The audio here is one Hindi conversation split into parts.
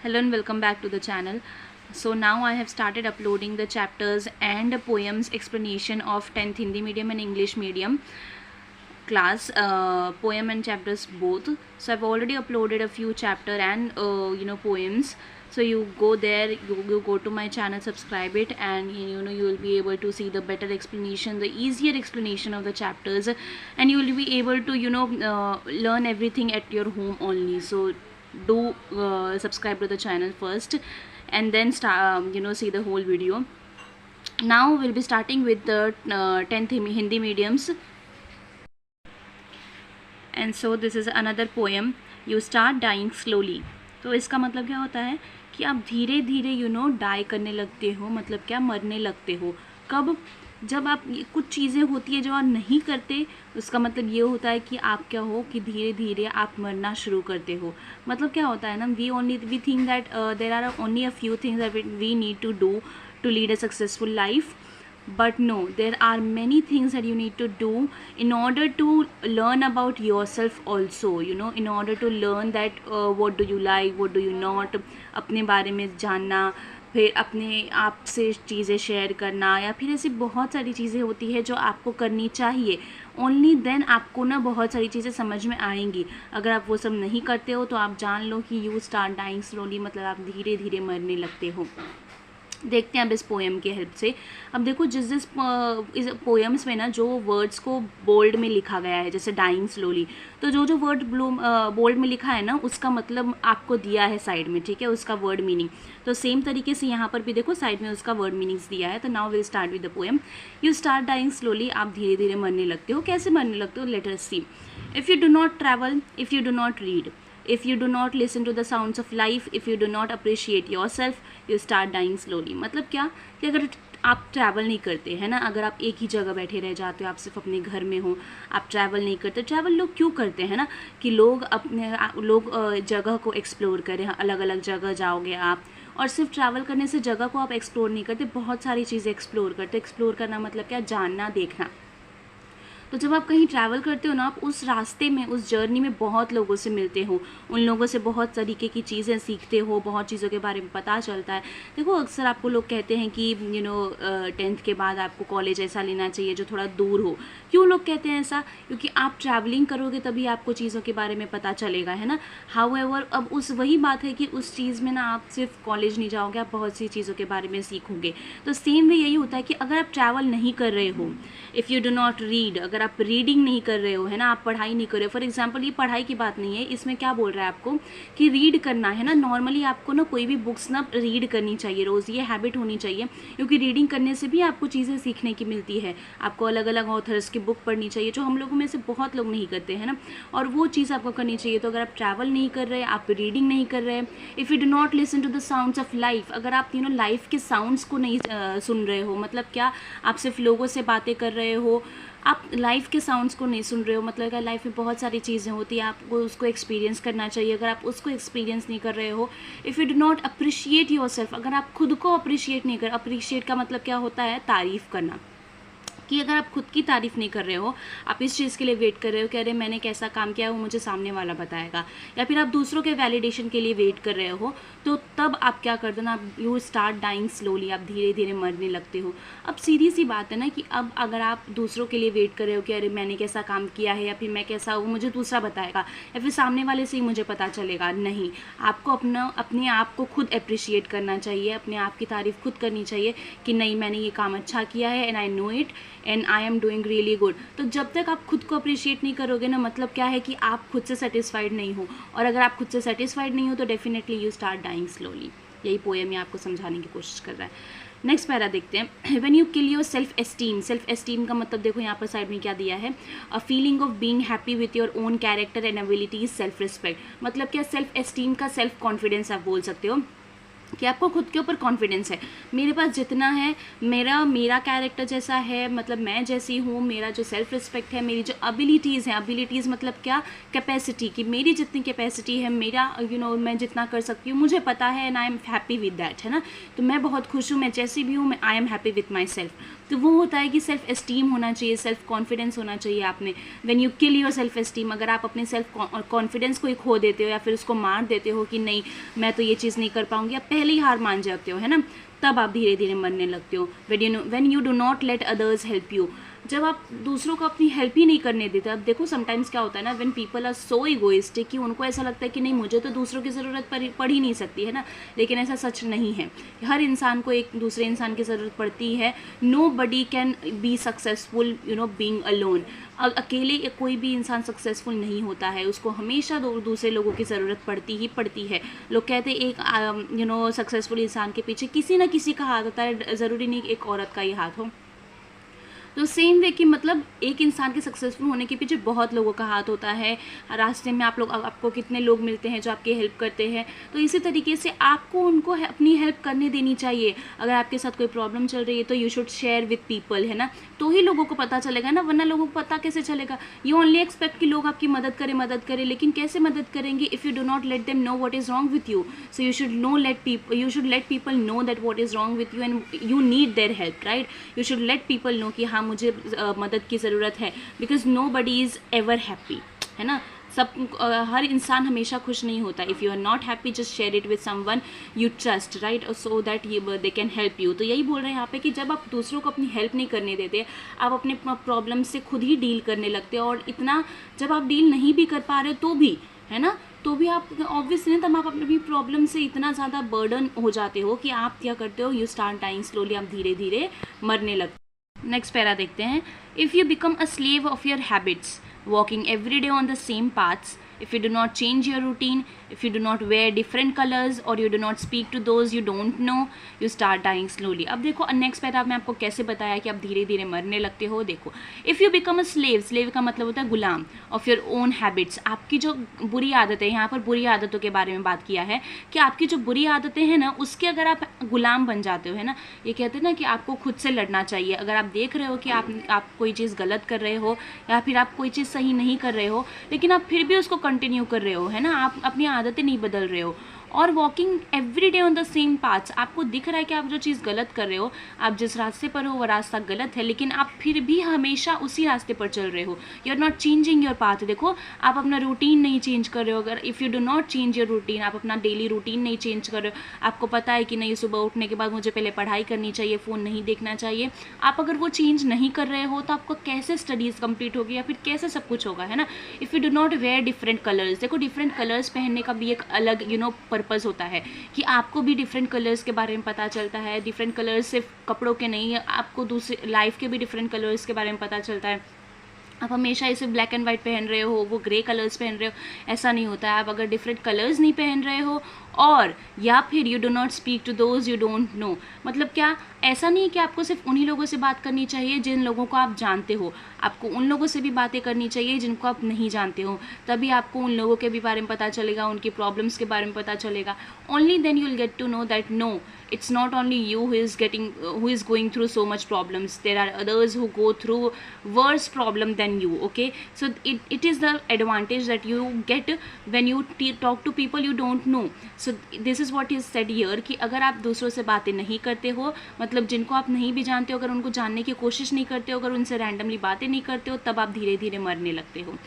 Hello and welcome back to the channel. So now I have started uploading the chapters and poems explanation of 10th Hindi medium and English medium class, poem and chapters both. So I've already uploaded a few chapter and poems. So you go there, you go to my channel, subscribe it, and you will be able to see the better explanation, the easier explanation of the chapters, and you will be able to learn everything at your home only. So do subscribe to the channel first and then start see the whole video. Now we'll be starting with the 10th Hindi mediums, and so this is another poem, you start dying slowly. तो इसका मतलब क्या होता है कि आप धीरे धीरे डाई करने लगते हो, मतलब क्या मरने लगते हो। कब? जब आप कुछ चीज़ें होती है जो आप नहीं करते, उसका मतलब ये होता है कि आप क्या हो कि धीरे धीरे आप मरना शुरू करते हो। मतलब क्या होता है ना, we think that there are only a few things that we need to do to lead a successful life, but no, there are many things that you need to do in order to learn about yourself also, in order to learn that what do you like, what do you not, अपने बारे में जानना, फिर अपने आप से चीज़ें शेयर करना, या फिर ऐसी बहुत सारी चीज़ें होती है जो आपको करनी चाहिए। ओनली देन आपको ना बहुत सारी चीज़ें समझ में आएंगी। अगर आप वो सब नहीं करते हो तो आप जान लो कि यू स्टार्ट डाइंग स्लोली, मतलब आप धीरे धीरे मरने लगते हो। देखते हैं अब इस पोएम के हेल्प से। अब देखो, जिस इस पोएम्स में ना जो वर्ड्स को बोल्ड में लिखा गया है, जैसे डाइंग स्लोली, तो जो वर्ड बोल्ड में लिखा है ना, उसका मतलब आपको दिया है साइड में, ठीक है, उसका वर्ड मीनिंग। तो सेम तरीके से यहाँ पर भी देखो साइड में उसका वर्ड मीनिंग्स दिया है। तो now will start with the poem, you start dying slowly. आप धीरे धीरे मरने लगते हो। कैसे मरने लगते हो? Let us see. If you do not travel, if you do not read, if you do not listen to the sounds of life, if you do not appreciate yourself, you start dying slowly। मतलब क्या कि अगर आप ट्रैवल नहीं करते हैं ना, अगर आप एक ही जगह बैठे रह जाते हो, आप सिर्फ अपने घर में हो, आप ट्रैवल नहीं करते। ट्रैवल लोग क्यों करते हैं ना, कि लोग जगह को एक्सप्लोर करें, अलग अलग जगह जाओगे आप। और सिर्फ ट्रैवल करने से जगह को आप एक्सप्लोर नहीं करते, बहुत सारी चीज़ें एक्सप्लोर करते। एक्सप्लोर करना मतलब क्या? जानना, देखना। तो जब आप कहीं ट्रैवल करते हो ना, आप उस रास्ते में, उस जर्नी में बहुत लोगों से मिलते हो, उन लोगों से बहुत तरीके की चीज़ें सीखते हो, बहुत चीज़ों के बारे में पता चलता है। देखो, अक्सर आपको लोग कहते हैं कि 10th के बाद आपको कॉलेज ऐसा लेना चाहिए जो थोड़ा दूर हो। क्यों लोग कहते हैं ऐसा? क्योंकि आप ट्रैवलिंग करोगे तभी आपको चीज़ों के बारे में पता चलेगा, है ना। हाउएवर, अब वही बात है कि उस चीज़ में ना आप सिर्फ कॉलेज नहीं जाओगे, आप बहुत सी चीज़ों के बारे में सीखोगे। तो सेम वे यही होता है कि अगर आप ट्रैवल नहीं कर रहे हो, if you do not read, अगर आप रीडिंग नहीं कर रहे हो, है ना, आप पढ़ाई नहीं कर रहे हो। फॉर एग्जांपल, ये पढ़ाई की बात नहीं है, इसमें क्या बोल रहा है आपको कि रीड करना है ना। नॉर्मली आपको ना कोई भी बुक्स ना रीड करनी चाहिए रोज़, ये हैबिट होनी चाहिए, क्योंकि रीडिंग करने से भी आपको चीज़ें सीखने की मिलती है। आपको अलग अलग ऑथर्स की बुक पढ़नी चाहिए, जो हम लोगों में से बहुत लोग नहीं करते हैं ना, और वो चीज़ आपको करनी चाहिए। तो अगर आप ट्रैवल नहीं कर रहे, आप रीडिंग नहीं कर रहे, if you do not listen to the sounds of life, अगर आप लाइफ के साउंड्स को नहीं सुन रहे हो, मतलब क्या, आप सिर्फ लोगों से बातें कर रहे हो, आप लाइफ के साउंड्स को नहीं सुन रहे हो, मतलब क्या, लाइफ में बहुत सारी चीज़ें होती हैं, आपको उसको एक्सपीरियंस करना चाहिए। अगर आप उसको एक्सपीरियंस नहीं कर रहे हो, if you do not appreciate yourself, अगर आप खुद को अप्रिशिएट नहीं कर, अप्रिशिएट का मतलब क्या होता है? तारीफ़ करना। कि अगर आप खुद की तारीफ़ नहीं कर रहे हो, आप इस चीज़ के लिए वेट कर रहे हो कि अरे मैंने कैसा काम किया है वो मुझे सामने वाला बताएगा, या फिर आप दूसरों के वैलिडेशन के लिए वेट कर रहे हो, तो तब आप क्या कर देना, यू स्टार्ट डाइंग स्लोली, आप धीरे धीरे मरने लगते हो। अब सीधी सी बात है ना कि अब अगर आप दूसरों के लिए वेट कर रहे हो कि अरे मैंने कैसा काम किया है, या फिर मैं कैसा हूँ मुझे दूसरा बताएगा, या फिर सामने वाले से ही मुझे पता चलेगा, नहीं, आपको अपने आप को खुद अप्रिशिएट करना चाहिए, अपने आप की तारीफ़ खुद करनी चाहिए कि नहीं, मैंने ये काम अच्छा किया है, and I know it, and I am doing really good. तो जब तक आप खुद को अप्रिशिएट नहीं करोगे ना, मतलब क्या है कि आप खुद से सेटिस्फाइड नहीं हो, और अगर आप खुद से सेटिस्फाइड नहीं हो तो definitely you start dying slowly. यही पोएम ये आपको समझाने की कोशिश कर रहा है। नेक्स्ट पैरा देखते हैं, when you kill your self esteem. Self esteem का मतलब देखो यहाँ पर साइड में क्या दिया है, a feeling of being happy with your own character and abilities, self respect. मतलब क्या, सेल्फ एस्टीम का सेल्फ कॉन्फिडेंस आप बोल सकते हो, कि आपको खुद के ऊपर कॉन्फिडेंस है, मेरे पास जितना है, मेरा कैरेक्टर जैसा है, मतलब मैं जैसी हूँ, मेरा जो सेल्फ रिस्पेक्ट है, मेरी जो एबिलिटीज़ हैं, एबिलिटीज़ मतलब क्या, कैपेसिटी, कि मेरी जितनी कैपेसिटी है, मेरा मैं जितना कर सकती हूँ मुझे पता है, and I am happy with that, है ना। तो मैं बहुत खुश हूँ, मैं जैसी भी हूँ, मैं I am happy with my self. तो वो होता है कि सेल्फ एस्टीम होना चाहिए, सेल्फ कॉन्फिडेंस होना चाहिए आप में। When you kill your self esteem, अगर आप अपने सेल्फ कॉन्फिडेंस को ही खो देते हो या फिर उसको मार देते हो कि नहीं मैं तो ये चीज़ नहीं कर पाऊंगी, आप पहले ही हार मान जाते हो, है ना, तब आप धीरे धीरे मरने लगते हो। When you do not let others help you, जब आप दूसरों को अपनी हेल्प ही नहीं करने देते। अब देखो समटाइम्स क्या होता है ना, when people are so egoistic कि उनको ऐसा लगता है कि नहीं मुझे तो दूसरों की ज़रूरत पड़ ही नहीं सकती, है ना, लेकिन ऐसा सच नहीं है। हर इंसान को एक दूसरे इंसान की ज़रूरत पड़ती है। Nobody can be successful being alone. अकेले कोई भी इंसान सक्सेसफुल नहीं होता है, उसको हमेशा दूसरे लोगों की ज़रूरत पड़ती ही पड़ती है। लोग कहते हैं एक सक्सेसफुल इंसान के पीछे किसी ना किसी का हाथ होता है, ज़रूरी नहीं एक औरत का ही हाथ हो। तो सेम वे कि मतलब एक इंसान के सक्सेसफुल होने के पीछे बहुत लोगों का हाथ होता है। रास्ते में आपको कितने लोग मिलते हैं जो आपकी हेल्प करते हैं, तो इसी तरीके से आपको उनको अपनी हेल्प करने देनी चाहिए। अगर आपके साथ कोई प्रॉब्लम चल रही है तो you should share with people, है ना, तो ही लोगों को पता चलेगा ना, वरना लोगों को पता कैसे चलेगा। यू ओनली एक्सपेक्ट कि लोग आपकी मदद करें, लेकिन कैसे मदद करेंगे if you do not let them know what is wrong with you. So you should let people know that what is wrong with you and you need their help, right. You should let people know कि हाँ मुझे मदद की ज़रूरत है, because nobody is ever happy, है ना। हर इंसान हमेशा खुश नहीं होता। If you are not happy just share it with someone you trust, right, so that they can help you. तो यही बोल रहे हैं यहाँ पे कि जब आप दूसरों को अपनी हेल्प नहीं करने देते, आप अपने प्रॉब्लम से खुद ही डील करने लगते हो, और इतना जब आप डील नहीं भी कर पा रहे तो भी, है ना, तो भी आप ऑब्वियसली तब आप अपनी प्रॉब्लम से इतना ज़्यादा बर्डन हो जाते हो कि आप क्या करते हो, यू स्टार्ट डाइंग स्लोली, आप धीरे धीरे मरने लगते हो। नेक्स्ट पैरा देखते हैं। If you become a slave of your habits, walking every day on the same paths, if you do not change your routine, if you do not wear different colors, or you do not speak to those you don't know, you start dying slowly। अब देखो नेक्स्ट पैरा में आपको कैसे बताया कि आप धीरे धीरे मरने लगते हो। देखो, if you become a slave का मतलब होता है गुलाम, ऑफ योर ओन हैबिट्स, आपकी जो बुरी आदतें, यहाँ पर बुरी आदतों के बारे में बात किया है कि आपकी जो बुरी आदतें हैं ना उसके अगर आप गुलाम बन जाते हो, है ना, ये कहते हैं ना कि आपको खुद से लड़ना चाहिए। अगर आप देख रहे हो कि आप कोई चीज़ गलत कर रहे हो या फिर आप कोई चीज़ सही नहीं कर रहे हो, लेकिन आप फिर भी उसको कंटिन्यू कर रहे हो, है ना, आप अपनी आदतें नहीं बदल रहे हो, और walking every day on the same paths, आपको दिख रहा है कि आप जो चीज़ गलत कर रहे हो, आप जिस रास्ते पर हो वो रास्ता गलत है, लेकिन आप फिर भी हमेशा उसी रास्ते पर चल रहे हो। You are not changing your path. देखो, आप अपना रूटीन नहीं चेंज कर रहे हो। अगर if you do not change your routine, आप अपना डेली रूटीन नहीं चेंज कर रहे हो, आपको पता है कि नहीं सुबह उठने के बाद मुझे पहले पढ़ाई करनी चाहिए, फ़ोन नहीं देखना चाहिए, आप अगर वो चेंज नहीं कर रहे हो तो आपको कैसे स्टडीज़ कंप्लीट होगी या फिर कैसे सब कुछ होगा, है ना। If you do not wear different colours, देखो डिफरेंट कलर्स पहनने का भी एक अलग पर्पज़ होता है कि आपको भी डिफरेंट कलर्स के बारे में पता चलता है। डिफरेंट कलर्स सिर्फ कपड़ों के नहीं, आपको दूसरे लाइफ के भी डिफरेंट कलर्स के बारे में पता चलता है। आप हमेशा इसे ब्लैक एंड वाइट पहन रहे हो, वो ग्रे कलर्स पहन रहे हो, ऐसा नहीं होता है। आप अगर डिफरेंट कलर्स नहीं पहन रहे हो, और या फिर you do not speak to those you don't know, मतलब क्या, ऐसा नहीं है कि आपको सिर्फ उन्हीं लोगों से बात करनी चाहिए जिन लोगों को आप जानते हो, आपको उन लोगों से भी बातें करनी चाहिए जिनको आप नहीं जानते हो, तभी आपको उन लोगों के भी बारे में पता चलेगा, उनकी प्रॉब्लम्स के बारे में पता चलेगा। Only then you will get to know that no, it's not only you who is going through so much problems, there are others who go through worse problem than you, okay। So it is the advantage that you get when you talk to people you don't know। So this is what is said here कि अगर आप दूसरों से बातें नहीं करते हो, मतलब जिनको आप नहीं भी जानते हो, अगर उनको जानने की कोशिश नहीं करते हो, अगर उनसे रैंडमली बातें नहीं करते हो, तब आप धीरे धीरे मरने लगते हो।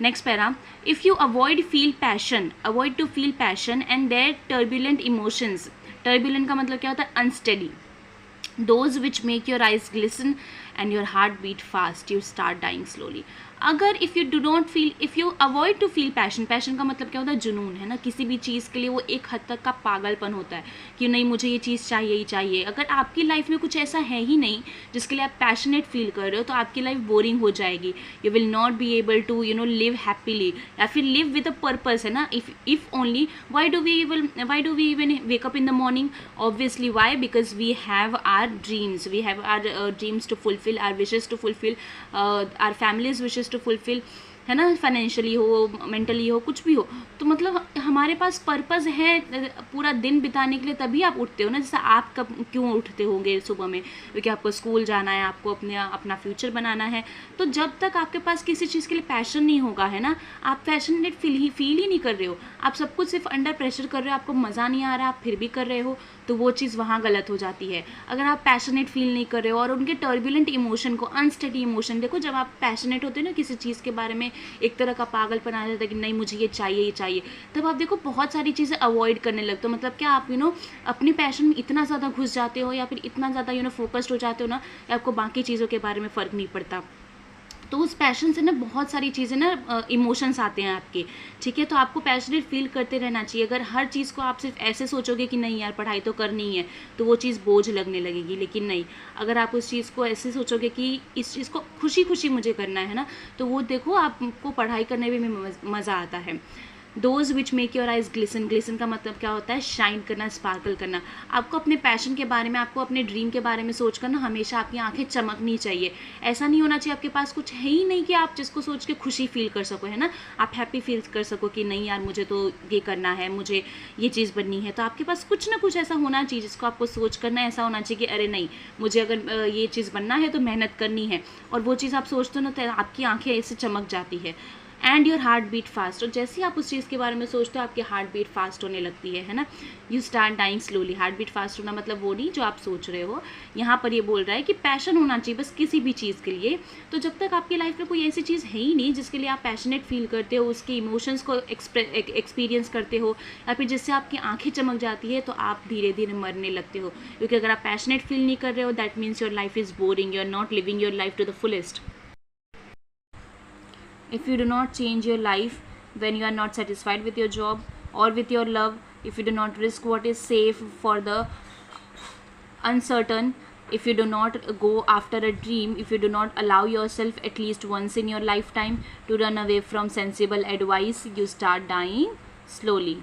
Next para, if you avoid to feel passion and their turbulent emotions. Turbulent का मतलब क्या होता है, unsteady. Those which make your eyes glisten and your heart beat fast, you start dying slowly। अगर if you avoid to feel passion का मतलब क्या होता है, जुनून, है ना, किसी भी चीज़ के लिए वो एक हद तक का पागलपन होता है कि नहीं मुझे ये चीज़ चाहिए ही चाहिए। अगर आपकी लाइफ में कुछ ऐसा है ही नहीं जिसके लिए आप पैशनेट फील कर रहे हो, तो आपकी लाइफ बोरिंग हो जाएगी। You will not be able to live happily या फिर लिव विद अ पर्पस, है ना। If only why do we even wake up in the morning, obviously why, because we have our dreams to fulfil, our wishes to fulfil, our families wishes to fulfill। है ना, फाइनेंशियली हो, मेंटली हो, कुछ भी हो। तो मतलब हमारे पास पर्पज़ है पूरा दिन बिताने के लिए, तभी आप उठते हो ना। जैसे आप कब क्यों उठते होंगे सुबह में, क्योंकि आपको स्कूल जाना है, आपको अपना फ्यूचर बनाना है। तो जब तक आपके पास किसी चीज़ के लिए पैशन नहीं होगा, है ना, आप पैशनेट फील ही नहीं कर रहे हो, आप सब कुछ सिर्फ अंडर प्रेशर कर रहे हो, आपको मज़ा नहीं आ रहा, आप फिर भी कर रहे हो, तो वो चीज़ वहाँ गलत हो जाती है। अगर आप पैशनेट फील नहीं कर रहे हो और उनके टर्बुलेंट इमोशन को, अनस्टेडी इमोशन, देखो जब आप पैशनेट होते हो ना किसी चीज़ के बारे में, एक तरह का पागलपन आ जाता है कि नहीं मुझे ये चाहिए, तब आप देखो बहुत सारी चीज़ें अवॉइड करने लगते हो। मतलब क्या आप अपने पैशन में इतना ज़्यादा घुस जाते हो, या फिर इतना ज़्यादा फोकस्ड हो जाते हो ना, कि आपको बाकी चीज़ों के बारे में फ़र्क नहीं पड़ता। तो उस पैशन से ना बहुत सारी चीज़ें ना इमोशंस आते हैं आपके, ठीक है। तो आपको पैशनेट फील करते रहना चाहिए। अगर हर चीज़ को आप सिर्फ ऐसे सोचोगे कि नहीं यार पढ़ाई तो करनी ही है, तो वो चीज़ बोझ लगने लगेगी। लेकिन नहीं, अगर आप उस चीज़ को ऐसे सोचोगे कि इस चीज़ को खुशी खुशी मुझे करना है ना, तो वो देखो आपको पढ़ाई करने में भी मज़ा आता है। Those which make your eyes glisten, glisten का मतलब क्या होता है, शाइन करना, स्पार्कल करना। आपको अपने पैशन के बारे में, आपको अपने ड्रीम के बारे में सोच कर ना हमेशा आपकी आंखें चमकनी चाहिए। ऐसा नहीं होना चाहिए आपके पास कुछ है ही नहीं कि आप जिसको सोच के खुशी फील कर सको, है ना, आप हैप्पी फील कर सको कि नहीं यार मुझे तो ये करना है, मुझे ये चीज़ बननी है। तो आपके पास कुछ ना कुछ ऐसा होना चाहिए जिसको आपको सोच करना ऐसा होना चाहिए कि अरे नहीं, मुझे अगर ये चीज़ बनना है तो मेहनत करनी है, और वो चीज़ आप सोचते हो ना तो आपकी आंखें ऐसे चमक जाती है। And your heart beat fast, और जैसे ही आप उस चीज़ के बारे में सोचते हो आपकी हार्ट बीट फास्ट होने लगती है ना। You start dying slowly. Heart beat fast होना मतलब वो नहीं जो आप सोच रहे हो, यहाँ पर ये बोल रहा है कि पैशन होना चाहिए बस किसी भी चीज़ के लिए। तो जब तक आपकी लाइफ में कोई ऐसी चीज़ है ही नहीं जिसके लिए आप पैशनेट फील करते हो, उसके इमोशंस को एक्सपीरियंस करते हो, या फिर जिससे आपकी आंखें चमक जाती है, तो आप धीरे धीरे मरने लगते हो। क्योंकि अगर आप पैशनेट फील नहीं कर रहे हो, that means your life is boring, you are not living your life to the fullest. If you do not change your life when you are not satisfied with your job or with your love, if you do not risk what is safe for the uncertain, if you do not go after a dream, if you do not allow yourself at least once in your lifetime to run away from sensible advice, you start dying slowly.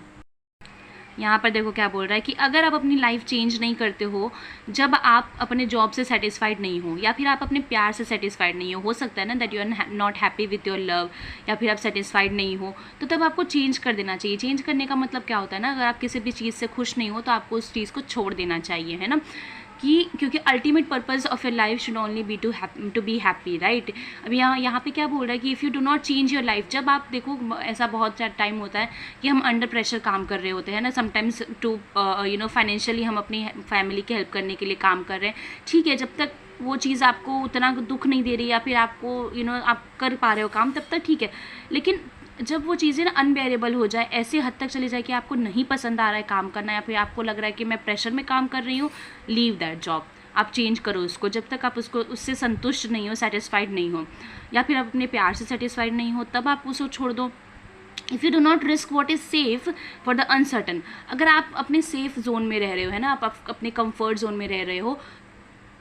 यहाँ पर देखो क्या बोल रहा है कि अगर आप अपनी लाइफ चेंज नहीं करते हो जब आप अपने जॉब से सेटिस्फाइड नहीं हो, या फिर आप अपने प्यार से सेटिस्फाइड नहीं हो सकता है ना, that you are not happy with your love, या फिर आप सेटिस्फाइड नहीं हो, तो तब आपको चेंज कर देना चाहिए। चेंज करने का मतलब क्या होता है ना, अगर आप किसी भी चीज़ से खुश नहीं हो तो आपको उस चीज़ को छोड़ देना चाहिए, है ना, क्योंकि ultimate purpose of your life should only be to be happy, right. अब यहाँ पे क्या बोल रहा है कि if you do not change your life, जब आप देखो ऐसा बहुत टाइम होता है कि हम अंडर प्रेशर काम कर रहे होते हैं ना, समटाइम्स टू फाइनेंशियली हम अपनी फैमिली की हेल्प करने के लिए काम कर रहे हैं, ठीक है, जब तक वो चीज़ आपको उतना दुख नहीं दे रही, या फिर आपको आप कर पा रहे हो काम, तब तक ठीक है। लेकिन जब वो चीज़ें ना अनबेरेबल हो जाए, ऐसे हद तक चली जाए कि आपको नहीं पसंद आ रहा है काम करना, या फिर आपको लग रहा है कि मैं प्रेशर में काम कर रही हूँ, लीव दैट जॉब। आप चेंज करो उसको, जब तक आप उससे संतुष्ट नहीं हो, सेटिस्फाइड नहीं हो, या फिर आप अपने प्यार से सेटिस्फाइड नहीं हो, तब आप उसको छोड़ दो। If you do not risk what is safe for the uncertain, अगर आप अपने सेफ जोन में रह रहे हो, है ना, आप अपने कंफर्ट जोन में रह रहे हो,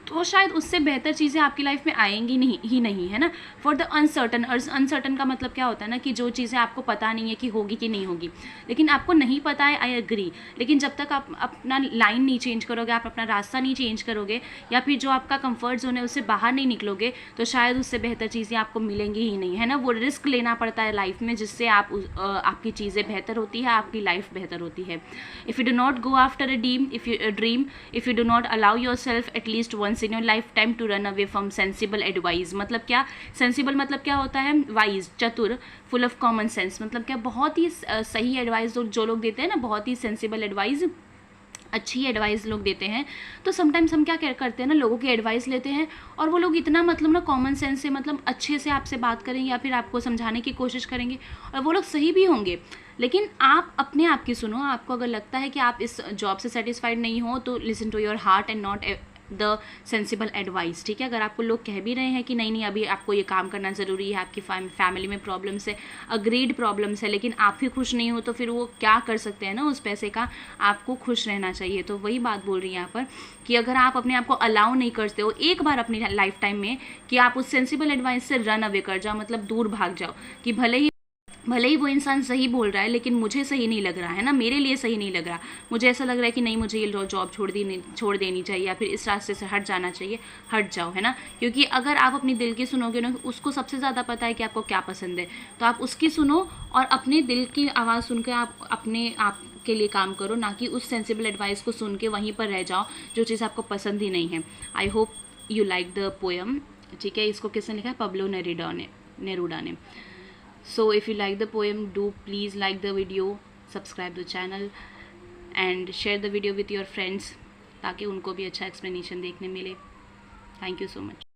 तो शायद उससे बेहतर चीज़ें आपकी लाइफ में आएंगी नहीं, है ना। फॉर द अनसर्टन, और अनसर्टन का मतलब क्या होता है ना, कि जो चीज़ें आपको पता नहीं है कि होगी कि नहीं होगी, लेकिन आपको नहीं पता है, आई एग्री, लेकिन जब तक आप अपना लाइन नहीं चेंज करोगे, आप अपना रास्ता नहीं चेंज करोगे, या फिर जो आपका कंफर्ट जोन है उससे बाहर नहीं निकलोगे, तो शायद उससे बेहतर चीज़ें आपको मिलेंगी ही नहीं, है ना। वो रिस्क लेना पड़ता है लाइफ में, जिससे आपकी चीज़ें बेहतर होती है, आपकी लाइफ बेहतर होती है। If you do not go after a dream, if you do not allow yourself at least once in your lifetime to run away from sensible advice, मतलब क्या, सेंसिबल मतलब क्या होता है, वाइज, चतुर, फुल ऑफ कॉमन सेंस, मतलब क्या, बहुत ही सही एडवाइस जो लोग देते हैं ना, बहुत ही सेंसिबल एडवाइस, अच्छी एडवाइस लोग देते हैं। तो समटाइम्स हम क्या करते हैं ना, लोगों की एडवाइस लेते हैं, और वो लोग इतना मतलब ना कॉमन सेंस से, मतलब अच्छे से आपसे बात करेंगे, या फिर आपको समझाने की कोशिश करेंगे, और वो लोग सही भी होंगे, लेकिन आप अपने आप की सुनो। आपको अगर लगता है कि आप इस जॉब से सेटिस्फाइड नहीं हो, तो listen to your heart and not the sensible advice, ठीक है। अगर आपको लोग कह भी रहे हैं कि नहीं अभी आपको ये काम करना ज़रूरी है, आपकी फैमिली में प्रॉब्लम्स है, अग्रीड प्रॉब्लम्स है, लेकिन आप ही खुश नहीं हो, तो फिर वो क्या कर सकते हैं ना उस पैसे का, आपको खुश रहना चाहिए। तो वही बात बोल रही है यहाँ पर कि अगर आप अपने आप को अलाउ नहीं करते हो एक बार अपनी लाइफ टाइम में कि आप उस सेंसिबल एडवाइस से रन अवे कर जाओ, मतलब दूर भाग जाओ, कि भले ही भले ही वो इंसान सही बोल रहा है लेकिन मुझे सही नहीं लग रहा है ना, मेरे लिए सही नहीं लग रहा, मुझे ऐसा लग रहा है कि नहीं मुझे ये जॉब छोड़ देनी चाहिए या फिर इस रास्ते से हट जाना चाहिए, हट जाओ, है ना। क्योंकि अगर आप अपनी दिल की सुनोगे ना, उसको सबसे ज़्यादा पता है कि आपको क्या पसंद है, तो आप उसकी सुनो और अपने दिल की आवाज़ सुन के आप अपने आप के लिए काम करो, ना कि उस सेंसिबल एडवाइस को सुन के वहीं पर रह जाओ जो चीज़ आपको पसंद ही नहीं है। I hope you like the poem. ठीक है, इसको किसने लिखा है? पाब्लो नेरूडा ने। So if you like the poem, do please like the video, subscribe the channel and share the video with your friends ताकि उनको भी अच्छा explanation देखने मिले। Thank you so much.